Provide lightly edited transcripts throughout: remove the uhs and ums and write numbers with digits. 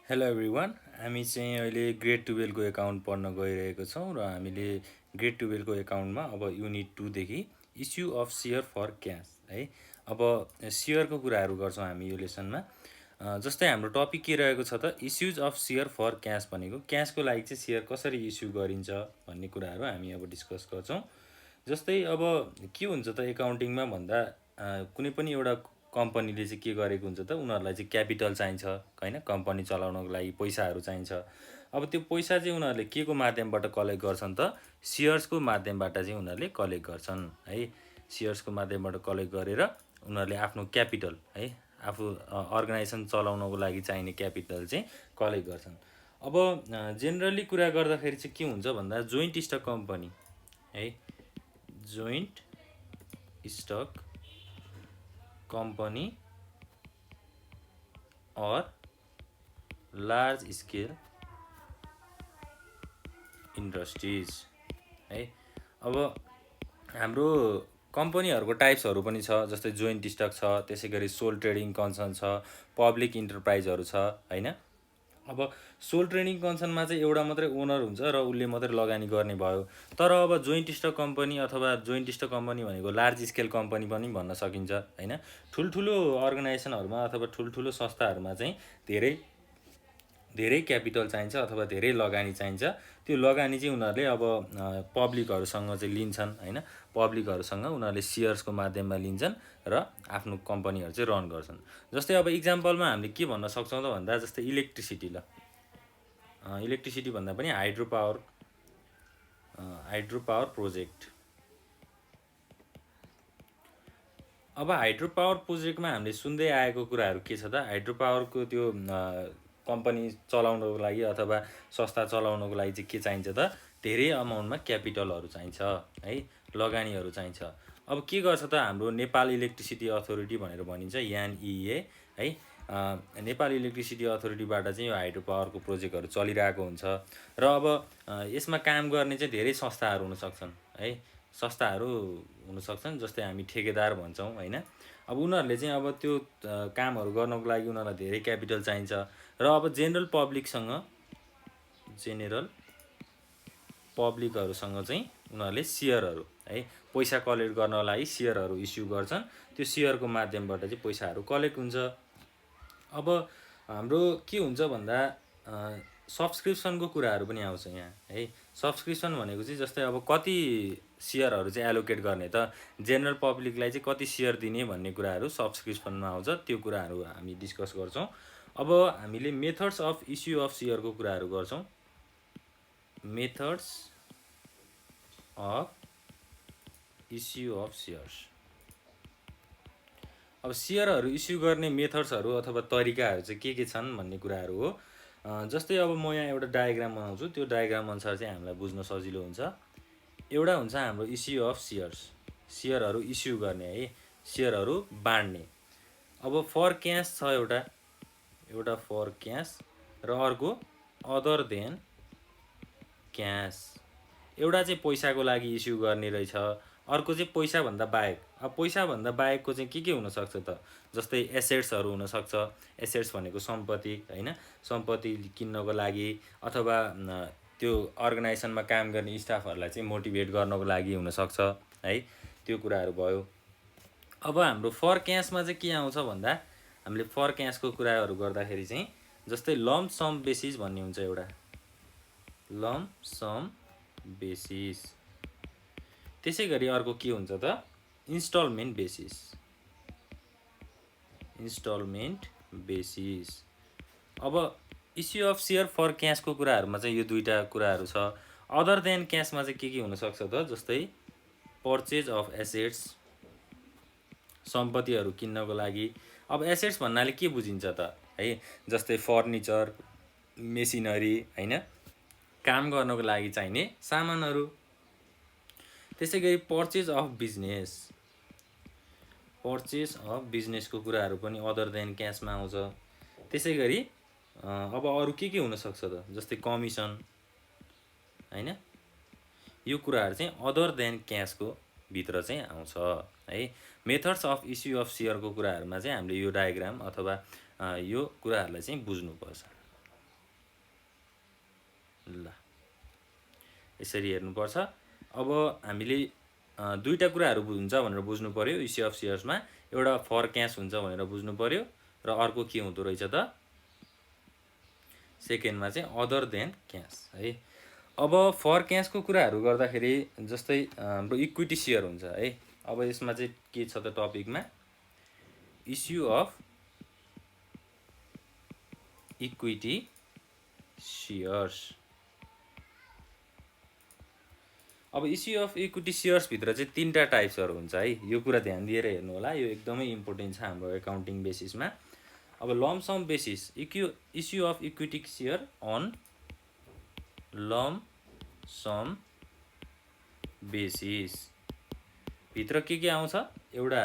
Hello everyone, हामी चाहिँ अहिले ग्रेड 12को एकाउन्ट पढ्न गइरहेको छौँ र हामीले ग्रेड 12को एकाउन्टमा अब युनिट 2 देखि issue of share for cash है। अब सेयरको कुराहरू गर्छौँ हामी यो लेसनमा। जस्तै हाम्रो टपिक के रहेको छ त issues of share for cash भनेको क्यासको लागि चाहिँ सेयर कसरी इस्यु गरिन्छ भन्ने कुराहरू हामी अब डिस्कस गर्छौँ। जस्तै अब के हुन्छ त एकाउन्टिङमा भन्दा कुनै पनि एउटा कम्पनीले चाहिँ के गरेको हुन्छ त उनीहरूलाई चाहिँ क्यापिटल चाहिन्छ होइन, कम्पनी चलाउनको लागि पैसाहरू चाहिन्छ। अब त्यो पैसा चाहिँ उनीहरूले के को माध्यमबाट कलेक्ट गर्छन् त सेयर्सको माध्यमबाट चाहिँ उनीहरूले कलेक्ट गर्छन् है। सेयर्सको माध्यमबाट कलेक्ट गरेर उनीहरूले आफ्नो क्यापिटल है, आफू अर्गनाइजेसन चलाउनको लागि चाहिने क्यापिटल चाहिँ कलेक्ट गर्छन्। अब जेनरली कुरा गर्दाखेरि चाहिँ के हुन्छ भन्दा जोइन्ट स्टक कम्पनी है, joint stock company or large scale industries है। अब हाम्रो कम्पनीहरूको टाइप्सहरू पनि छ, जस्तै जोइन्ट स्टक छ, त्यसै गरी सोल ट्रेडिङ कन्सर्न छ, पब्लिक इन्टरप्राइजहरू छ होइन। अब सोल ट्रेडिङ कन्सर्नमा चाहिँ एउटा मात्रै ओनर हुन्छ र उसले मात्रै लगानी गर्ने भयो। तर अब जोइन्ट स्टक कम्पनी अथवा जोइन्ट स्टक कम्पनी भनेको लार्ज स्केल कम्पनी पनि भन्न सकिन्छ होइन। ठुल्ठुलो अर्गनाइजेसनहरूमा अथवा ठुल्ठुलो संस्थाहरूमा चाहिँ धेरै धेरै क्यापिटल चाहिन्छ अथवा धेरै लगानी चाहिन्छ। त्यो लगानी चाहिँ उनीहरूले अब पब्लिकहरूसँग चाहिँ लिन्छन् होइन। पब्लिकहरूसँग उनीहरूले सेयर्सको माध्यममा लिन्छन् र आफ्नो कम्पनीहरू चाहिँ रन गर्छन्। जस्तै अब इक्जाम्पलमा हामीले के भन्न सक्छौँ त भन्दा जस्तै इलेक्ट्रिसिटी, ल इलेक्ट्रिसिटी भन्दा पनि हाइड्रो पावर प्रोजेक्ट। अब हाइड्रो पावर प्रोजेक्टमा हामीले सुन्दै आएको कुराहरू के छ त, हाइड्रो पावरको त्यो कम्पनी चलाउनको लागि अथवा संस्था चलाउनको लागि चाहिँ के चाहिन्छ त धेरै अमाउन्टमा क्यापिटलहरू चाहिन्छ है, लगानीहरू चाहिन्छ। अब के गर्छ त हाम्रो नेपाल इलेक्ट्रिसिटी अथोरिटी भनेर भनिन्छ एनइए है। नेपाल इलेक्ट्रिसिटी अथोरिटीबाट चाहिँ यो हाइड्रो पावरको प्रोजेक्टहरू चलिरहेको हुन्छ र अब यसमा काम गर्ने चाहिँ धेरै संस्थाहरू हुनसक्छन् है, संस्थाहरू हुनसक्छन् जस्तै हामी ठेकेदार भन्छौँ होइन। अब उनीहरूले चाहिँ अब त्यो कामहरू गर्नको लागि उनीहरूलाई धेरै क्यापिटल चाहिन्छ र अब जेनरल पब्लिकहरूसँग चाहिँ उनीहरूले सेयरहरू है, पैसा कलेक्ट गर्नको लागि सेयरहरू इस्यु गर्छन्। त्यो सेयरको माध्यमबाट चाहिँ पैसाहरू कलेक्ट हुन्छ। अब हाम्रो के हुन्छ भन्दा सब्सक्रिप्सनको कुराहरू पनि आउँछ यहाँ है। सब्सक्रिप्सन भनेको चाहिँ जस्तै अब कति सेयरहरू चाहिँ एलोकेट गर्ने त, जेनरल पब्लिकलाई चाहिँ कति सेयर दिने भन्ने कुराहरू सब्सक्रिप्सनमा आउँछ। त्यो कुराहरू हामी डिस्कस गर्छौँ। अब हामीले मेथड्स अफ इस्यु अफ सेयरको कुराहरू गर्छौँ। Methods of issue of shares. अब सेयरहरू इस्यु गर्ने मेथड्सहरू अथवा तरिकाहरू चाहिँ के छन् भन्ने कुराहरू हो। जस्तै अब म यहाँ एउटा डायग्राम बनाउँछु, त्यो डायग्राम अनुसार चाहिँ हामीलाई बुझ्न सजिलो हुन्छ। एउटा हुन्छ हाम्रो इस्यु अफ सेयर्स, सेयरहरू इस्यु गर्ने है, सेयरहरू बाँड्ने। अब फर क्यास छ एउटा फर क्यास र अर्को अदर देन क्यास। एउटा चाहिँ पैसाको लागि इस्यु गर्ने रहेछ, अर्को चाहिँ पैसाभन्दा बाहेक। अब पैसाभन्दा बाहेकको चाहिँ के हुनसक्छ त, जस्तै एसेट्सहरू हुनसक्छ। एसेट्स भनेको सम्पत्ति होइन, सम्पत्ति किन्नको लागि अथवा त्यो अर्गनाइजेसनमा काम गर्ने स्टाफहरूलाई चाहिँ मोटिभेट गर्नको लागि हुनसक्छ है, त्यो कुराहरू भयो। अब हाम्रो फर क्यासमा चाहिँ के आउँछ भन्दा हामीले फर क्यासको कुराहरू गर्दाखेरि चाहिँ जस्तै लम्प सम बेसिस भन्ने हुन्छ एउटा, लम्प सम बेसिस। त्यसै गरी अर्को के हुन्छ त इन्स्टलमेन्ट बेसिस, इन्स्टलमेन्ट बेसिस। अब इस्यु अफ सेयर फर क्यासको कुराहरूमा चाहिँ यो दुईवटा कुराहरू छ। अदर देन क्यासमा चाहिँ के हुनसक्छ त, जस्तै पर्चेज अफ एसेट्स, सम्पत्तिहरू किन्नको लागि। अब एसेट्स भन्नाले के बुझिन्छ त है, जस्तै फर्निचर, मेसिनरी होइन, काम गर्नको लागि चाहिने सामानहरू। त्यसै गरी purchase of business, purchase of बिजनेसको कुराहरू पनि अदर देन क्यासमा आउँछ। त्यसै गरी अब अरू के हुनसक्छ त, जस्तै कमिसन होइन, यो कुराहरू चाहिँ अदर देन क्यासको भित्र चाहिँ आउँछ है। मेथड्स अफ इस्यु अफ सेयरको कुराहरूमा चाहिँ हामीले यो डायग्राम अथवा यो कुराहरूलाई चाहिँ बुझ्नुपर्छ। ल यसरी हेर्नुपर्छ। अब हामीले दुईवटा कुराहरू हुन्छ भनेर बुझ्नु पऱ्यो इस्यु अफ सेयर्समा। एउटा फर क्यास हुन्छ भनेर बुझ्नु पऱ्यो र अर्को के हुँदो रहेछ त सेकेन्डमा चाहिँ अदर देन क्यास है। अब फर क्यासको कुराहरू गर्दाखेरि जस्तै हाम्रो इक्विटी सेयर हुन्छ है। अब यसमा चाहिँ के छ त टपिकमा इस्यु अफ इक्विटी सेयर्स। अब इस्यु अफ इक्विटी सेयर्सभित्र चाहिँ तीनवटा टाइप्सहरू हुन्छ है। यो कुरा ध्यान दिएर हेर्नु होला, यो एकदमै इम्पोर्टेन्ट छ हाम्रो एकाउन्टिङ बेसिसमा। अब lump sum basis issue of equity share on lump sum basis भित्र के आउँछ, एउटा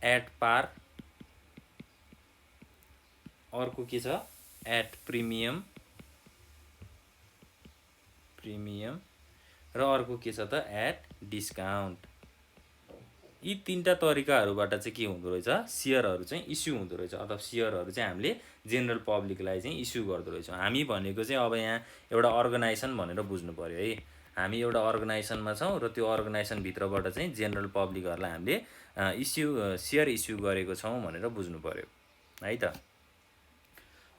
एट पार, अर्को के छ एट प्रिमियम र अर्को के छ त एट डिस्काउन्ट। यी तीनवटा तरिकाहरूबाट चाहिँ के हुँदो रहेछ, सेयरहरू चाहिँ इस्यु हुँदो रहेछ अथवा सेयरहरू चाहिँ हामीले जेनरल पब्लिकलाई चाहिँ इस्यु गर्दो रहेछौँ। हामी भनेको चाहिँ अब यहाँ एउटा अर्गनाइजेसन भनेर बुझ्नु पऱ्यो है। हामी एउटा अर्गनाइजेसनमा छौँ र त्यो अर्गनाइजेसनभित्रबाट चाहिँ जेनरल पब्लिकहरूलाई हामीले सेयर इस्यु गरेको छौँ भनेर बुझ्नु पऱ्यो है त।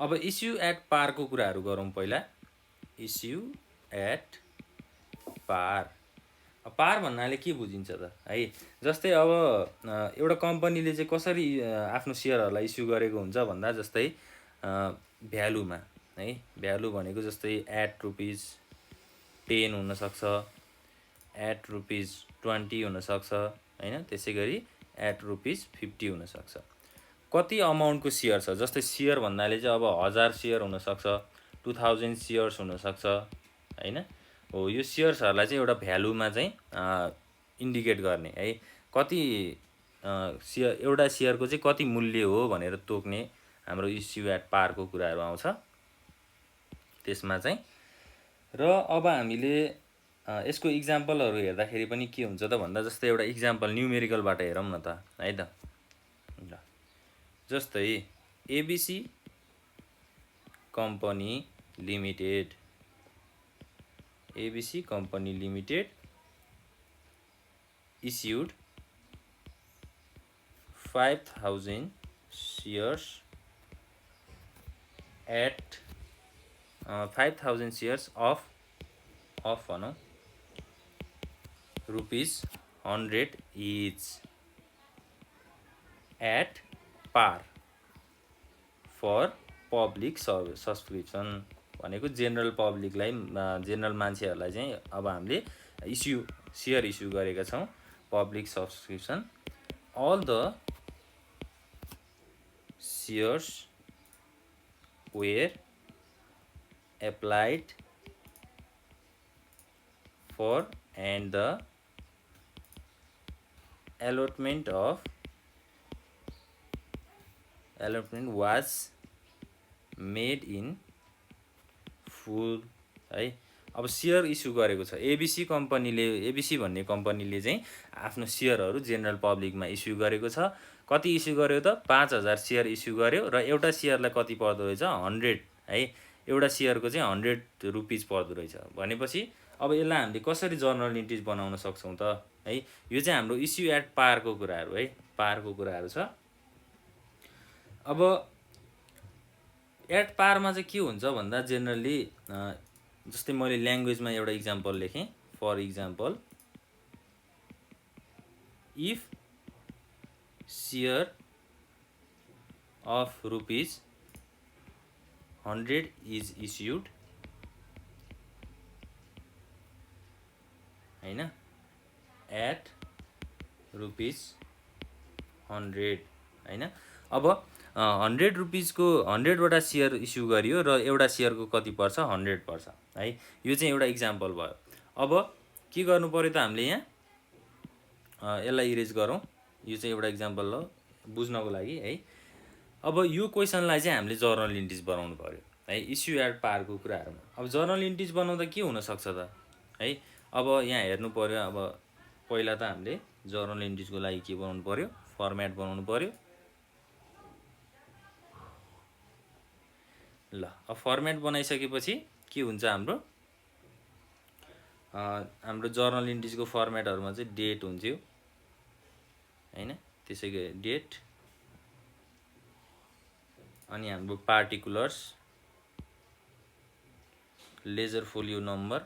अब इस्यु एट पारको कुराहरू गरौँ पहिला। इस्यु एट पार, पार भन्नाले के बुझिन्छ त है। जस्तै अब एउटा कम्पनीले चाहिँ कसरी आफ्नो सेयरहरूलाई इस्यु गरेको हुन्छ भन्दा जस्तै भ्यालुमा है। भ्यालु भनेको जस्तै एट रुपिस 10 हुनसक्छ, एट रुपिस 20 हुनसक्छ होइन, त्यसै गरी एट रुपिस 50 हुनसक्छ। कति अमाउन्टको सेयर छ, जस्तै सेयर भन्नाले चाहिँ अब 1000 सेयर हुनसक्छ, 2000 सेयर्स हुनसक्छ होइन। हो यो सेयर्सहरूलाई चाहिँ एउटा भ्यालुमा चाहिँ इन्डिकेट गर्ने है। कति एउटा सेयरको चाहिँ कति मूल्य हो भनेर तोक्ने हाम्रो इस्यु एट पारको कुराहरू आउँछ त्यसमा चाहिँ। र अब हामीले यसको इक्जाम्पलहरू हेर्दाखेरि पनि के हुन्छ त भन्दा जस्तै एउटा इक्जाम्पल न्युमेरिकलबाट हेरौँ न त है त। ल जस्तै ABC company limited, ABC company limited issued 5000 shares at 5000 shares of भनौँ ₹100 each at par for public subscription। भनेको जेनरल पब्लिकलाई, जेनरल मान्छेहरूलाई चाहिँ अब हामीले सेयर इस्यु गरेका छौँ public subscription. All the shares were applied for and the allotment was made in full है। अब सेयर इस्यु गरेको छ एबिसी कम्पनीले, एबिसी भन्ने कम्पनीले चाहिँ आफ्नो सेयरहरू जेनरल पब्लिकमा इस्यु गरेको छ। कति इस्यु गर्यो त 5000 सेयर इस्यु गर्यो र एउटा सेयरलाई कति पर्दो रहेछ 100 है। एउटा सेयरको चाहिँ 100 रुपिस पर्दो रहेछ। भनेपछि अब यसलाई हामीले कसरी जर्नल इन्ट्रिज बनाउन सक्छौँ त है। यो चाहिँ हाम्रो इस्यु एट पारको कुराहरू है, पारको कुराहरू छ। अब एट पारमा चाहिँ के हुन्छ भन्दा जेनरली जस्तै मैले ल्याङ्ग्वेजमा एउटा इक्जाम्पल लेखेँ। For example if share of ₹100 is issued हैन एट ₹100 हैन। अब 100 रुपिसको 100वटा सेयर इस्यु गरियो र एउटा सेयरको कति पर्छ 100 पर्छ है। यो चाहिँ एउटा इक्जाम्पल भयो। अब के गर्नु पर्यो त हामीले यहाँ यसलाई इरेज गरौँ। यो चाहिँ एउटा इक्जाम्पल हो बुझ्नको लागि है। अब यो क्वेसनलाई चाहिँ हामीले जर्नल इन्ट्रिज बनाउनु पर्यो है इस्यु एट पारको कुराहरूमा। अब जर्नल इन्ट्रिज बनाउँदा के हुनसक्छ त है। अब यहाँ हेर्नु पर्यो। अब पहिला त हामीले जर्नल इन्ट्रिजको लागि के बनाउनु पर्यो, फर्मेट बनाउनु पर्यो। ल अब फर्मेट बनाइसकेपछि के हुन्छ हाम्रो जर्नल इन्ट्रिजको फर्मेटहरुमा चाहिँ डेट हुन्थ्यो हैन, त्यसैगरी डेट, अनि हाम्रो particulars, ledger folio number,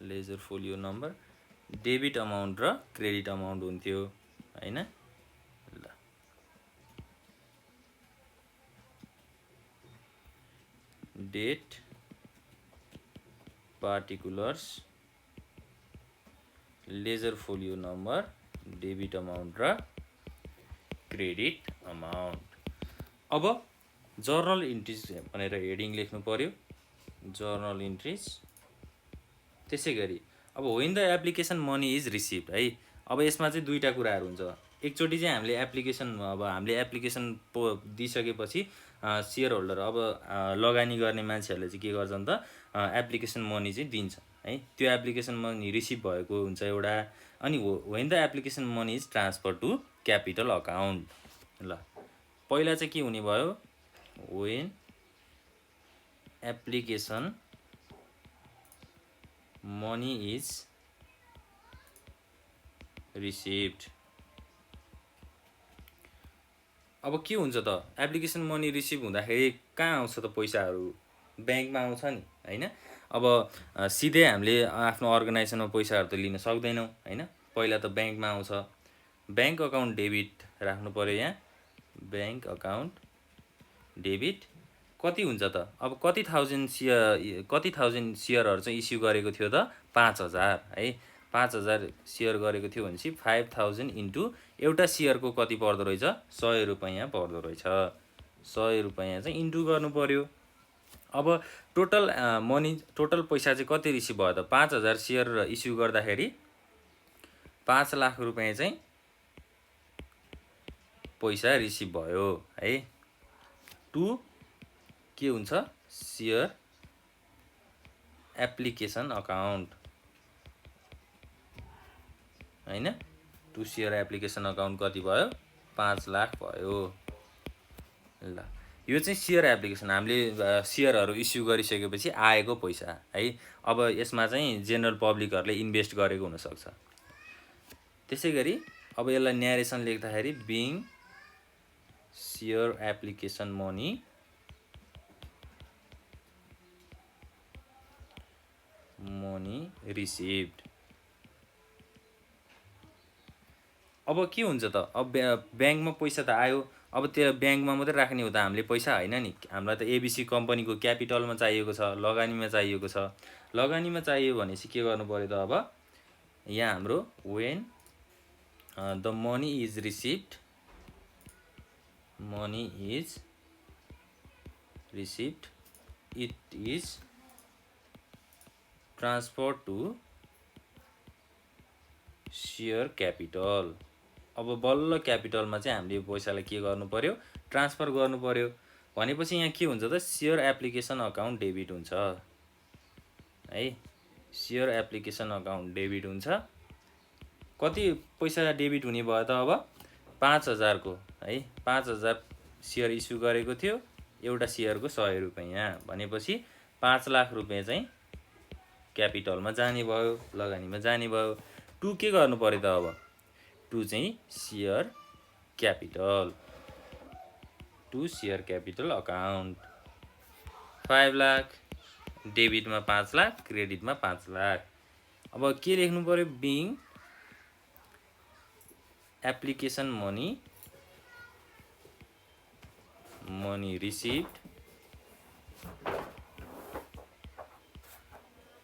ledger folio number, debit amount र क्रेडिट अमाउन्ट हुन्थ्यो हैन। ल date, particulars, ledger folio number, debit amount र क्रेडिट अमाउन्ट। अब जर्नल इन्ट्रिज भनेर हेडिङ लेख्नु पर्यो, जर्नल इन्ट्रिज। त्यसैगरी अब when the application money is received है, अब यसमा चाहिँ दुईटा कुराहरू हुन्छ। एकचोटि चाहिँ हामीले एप्लिकेसन दिइसकेपछि शेयर होल्डर अब लगानी गर्ने मान्छेहरूले चाहिँ के गर्छन् त एप्लिकेसन मनी चाहिँ दिन्छ है। त्यो एप्लिकेसन मनी रिसिभ भएको हुन्छ एउटा, अनि when the application money is transfer to capital account. ल पहिला चाहिँ के हुने भयो, when application money is received. अब के हुन्छ त एप्लिकेसन मनी रिसिभ हुँदाखेरि कहाँ आउँछ त पैसाहरू, ब्याङ्कमा आउँछ नि हैन। अब सिधै हामीले आफ्नो अर्गनाइजेसनमा पैसाहरू त लिन सक्दैनौँ हैन, पहिला त ब्याङ्कमा आउँछ। ब्याङ्क अकाउन्ट डेबिट राख्नु पर्यो यहाँ, ब्याङ्क अकाउन्ट डेबिट। कति हुन्छ त, अब कति थाउजन्ड सेयरहरू चाहिँ इस्यु गरेको थियो त 5000 है। 5000 सेयर गरेको थियो भनेपछि 5000 इन्टु एउटा सेयरको कति पर्दो रहेछ, 100 रुपैयाँ पर्दो रहेछ। 100 रुपैयाँ चाहिँ इन्टु गर्नु पर्यो। अब टोटल पैसा चाहिँ कति रिसिभ भयो त, 5000 सेयर इस्यु गर्दाखेरि 5 लाख रुपैयाँ चाहिँ पैसा रिसिभ भयो है। टु के हुन्छ, सेयर एप्लिकेसन अकाउन्ट हैन। टु सेयर एप्लिकेसन अकाउन्ट कति भयो, 5 लाख भयो। ल यो चाहिँ सेयर एप्लिकेसन, हामीले सेयरहरू इस्यु गरिसकेपछि आएको पैसा है। अब यसमा चाहिँ जेनरल पब्लिकहरूले इन्भेस्ट गरेको हुनसक्छ। त्यसैगरी अब यसलाई न्यारेसन लेख्दाखेरि being share application money received. अब के हुन्छ त, अब ब्याङ्कमा पैसा त आयो, अब त्यो ब्याङ्कमा मात्रै राख्ने हो त हामीले पैसा हैन नि। हामीलाई त एबिसी कम्पनीको क्यापिटलमा चाहिएको छ, लगानीमा चाहिएको छ। लगानीमा चाहियो भनेपछि के गर्नु पर्यो त, अब यहाँ हाम्रो when the money is received, it is transfer to share capital. अब बल्ल क्यापिटलमा चाहिँ हामीले पैसालाई के गर्नु पर्यो, ट्रान्सफर गर्नु पर्यो। भनेपछि यहाँ के हुन्छ त, सेयर एप्लिकेसन अकाउन्ट डेबिट हुन्छ है। सेयर एप्लिकेसन अकाउन्ट डेबिट हुन्छ। कति पैसा डेबिट हुने भयो त, अब 5000 को है। 5000 सेयर इस्यु गरेको थियो, एउटा सेयरको 100 रुपैयाँ भनेपछि 5 लाख रुपैयाँ चाहिँ क्यापिटलमा जाने भयो, लगानीमा जाने भयो। टु के गर्नु पर्यो त, अब टु चाहिँ share capital, to share capital account 5 lakh, डेबिटमा 5 लाख, क्रेडिटमा 5 लाख। अब के लेख्नु पर्यो, being application money received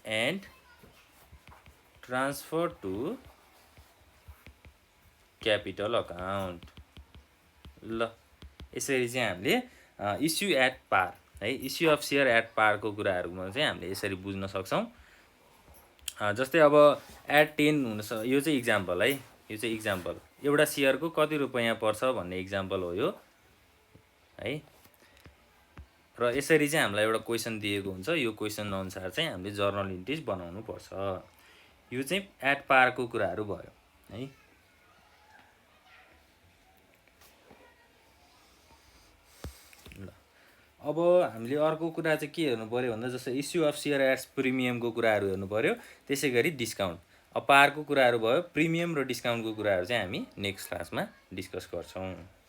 and transfer to capital account. ल यसरी चाहिँ हामीले इस्यु एट पार है, इस्यु अफ सेयर एट पारको कुराहरूमा चाहिँ हामीले यसरी बुझ्न सक्छौँ। जस्तै अब एट 10 हुन, यो चाहिँ इक्जाम्पल है, यो चाहिँ इक्जाम्पल, एउटा सेयरको कति रुपैयाँ पर्छ भन्ने इक्जाम्पल हो यो है। र यसरी चाहिँ हामीलाई एउटा क्वेसन दिएको हुन्छ, यो क्वेसन अनुसार चाहिँ हामीले जर्नल इन्ट्रिज बनाउनु पर्छ। यो चाहिँ एट पारको कुराहरू भयो है। ल अब हामीले अर्को कुरा चाहिँ के हेर्नु पऱ्यो भन्दा जस्तो इस्यु अफ सेयर एट्स प्रिमियमको कुराहरू हेर्नु पऱ्यो, त्यसै गरी डिस्काउन्ट। अब पारको कुराहरू भयो, प्रिमियम र डिस्काउन्टको कुराहरू चाहिँ हामी नेक्स्ट क्लासमा डिस्कस गर्छौँ।